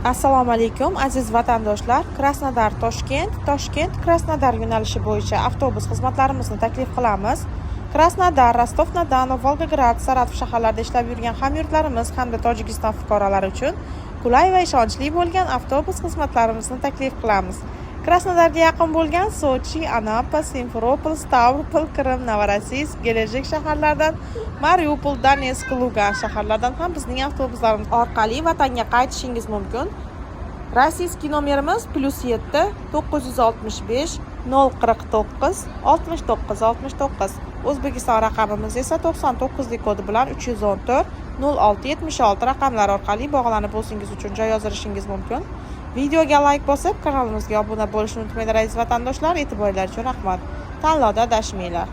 Assalomu alaykum aziz vatandoshlar. Krasnodar Toshkent, Toshkent Krasnodar yo'nalishi bo'yicha avtobus xizmatlarimizni taklif qilamiz. Krasnodar, Rostov-na-Don, Volgograd, Saratov shaharlarida ishlab yurgan hamyurtlarimiz hamda Tojikiston fuqarolari uchun qulay va ishonchli bo'lgan avtobus xizmatlarimizni taklif qilamiz. Krasnodarga yaqin bo'lgan Sochi, Anapa, Simferopol, Stavropol, Qrim, Novorossiysk, Gelezhik shaharlaridan, Mariupol, Donetsk, Lugan shaharlaridan ham bizning avtobuslarimiz orqali vatanga qaytishingiz mumkin. Rossiyskiy nomerimiz +7 965 049 69 69. O'zbekiston raqamimiz esa 99lik kodi bilan 314 0676 raqamlar orqali bog'lanib o'zingiz uchun joy yozdirishingiz mumkin. Videoga like bosib, kanalimizga obuna bo'lishni unutmanglar aziz vatandoshlar. E'tiboringiz uchun rahmat. Tanlovda adashmanglar.